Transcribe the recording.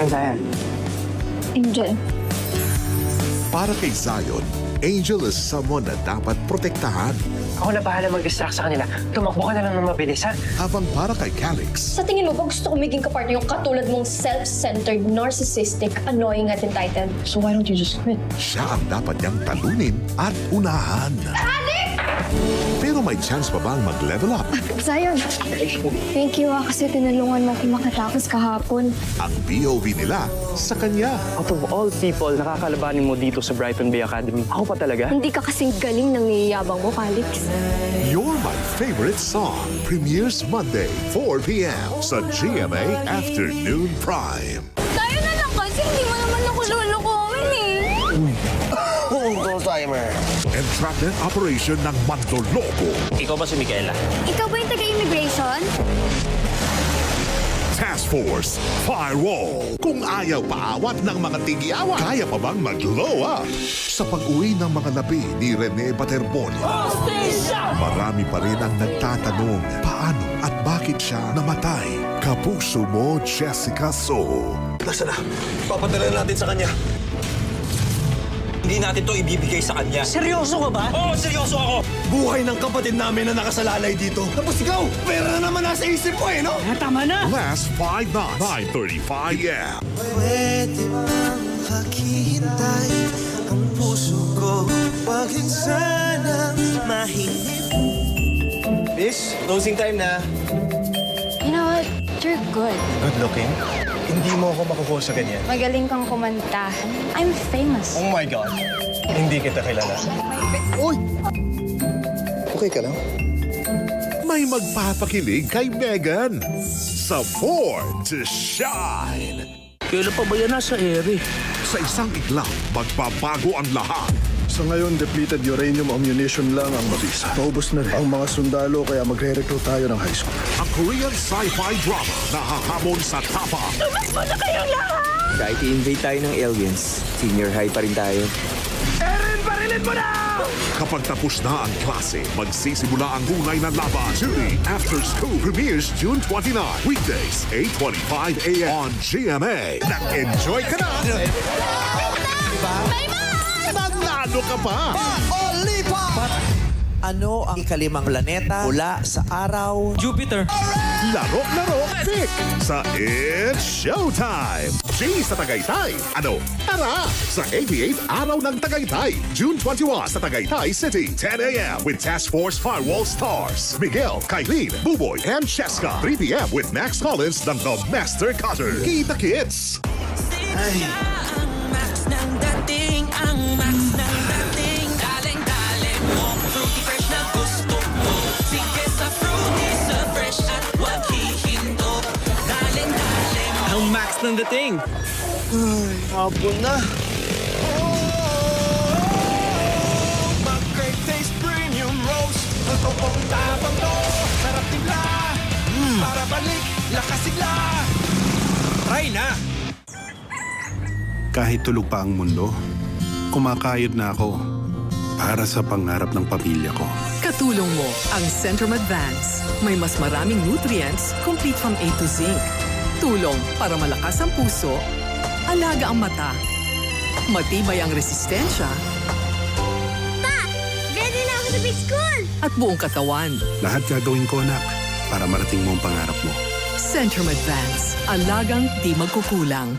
Parang Zion. Angel. Para kay Zion, Angel is someone na dapat protektahan. Ako na bahala mag-distract sa kanila. Tumakbo ka na lang ng mabilis, ha? Habang para kay Calix, Sa tingin mo ba gusto ko maging kapartner yung katulad mong self-centered, narcissistic, annoying at entitled? So why don't you just quit? siya ang dapat niyang talunin at unahan. Pero may chance pa bang mag-level up? Zion, thank you kasi tinulungan mo ako makatakas kahapon. Ang POV nila sa kanya. Out of all people, nakakalabanin mo dito sa Brighton Bay Academy. Ako pa talaga? Hindi ka kasing galing ng niyayabang mo, Calix. You're My Favorite Song premieres Monday, 4 p.m. sa GMA Afternoon Prime. Tayo na lang kasi hindi mo naman ako lulukuhin Timer. Entrapment operation ng Mandoloko. Ikaw ba si Micaela? Ikaw ba yung taga-immigration? Task Force Firewall. Kung ayaw paawat ng mga tigiawan, kaya pa bang mag-glow up? Sa pag-uwi ng mga nabi ni Rene Baterbonia, marami pa rin ang nagtatanong paano at bakit siya namatay. Kapuso mo, Jessica Soho. Nasaan na? Papadala natin sa kanya. Hindi natin to ibibigay sa kanya. Seryoso ka ba? Oo, seryoso ako! Buhay ng kapatid namin na nakasalalay dito. Tapos ikaw, pera na naman nasa isip mo eh, no? Tama na! Last 5 knots, 9:35 a.m. Pwede bang maghihintay ang puso ko? Wag yun sanang mahingit. Miss, closing time na. You know what? You're good. Good looking? Hindi mo ako makukuha sa ganyan. Magaling kang kumanta. I'm famous. Oh my God. Hindi kita kilala. Uy! Okay ka lang? May magpapakilig kay Megan sa Born to Shine. Kailan pa ba yan nasa ere? Sa isang iglap, magbabago ang lahat. Sa ngayon, depleted uranium ammunition lang ang mabisa. Paubos na rin ang mga sundalo kaya magre-recruit tayo ng high school. Ang Korean sci-fi drama na hahamon sa tapa. Kahit i-invade tayo ng aliens, senior high pa rin tayo. Kapag tapos na ang klase, magsisimula ang hunay na laban. Judy After School premieres June 29. Weekdays, 8:25 a.m. on GMA. Nag-enjoy ka na! Nanalo ka pa! Ano ang ikalimang planeta mula sa araw? Jupiter. Laro-laro, pick sa It's Showtime! G sa Tagaytay. Ano? Tara! Sa 88th Araw ng Tagaytay. June 21 sa Tagaytay City. 10 a.m. with Task Force Firewall stars. Miguel, Kylene, Buboy, and Cheska. 3 p.m. with Max Collins ng The Master Cutter. Kita Kids! Ang max ng dating. Hapon na. Mag-Great Taste Premium Roast. Ito pong tapang to. Sarap tigla. Para balik, lakas sigla. Try na! Kahit tulog pa ang mundo, kumakayod na ako para sa pangarap ng pamilya ko. Katulong mo ang Centrum Advance. May mas maraming nutrients, complete from A to Zinc. Tulong para malakas ang puso, alaga ang mata, matibay ang resistensya, Ready na ako sa big school! at buong katawan. Lahat gagawin ko, anak, para marating mo ang pangarap mo. Centrum Advance. Alagang di magkukulang.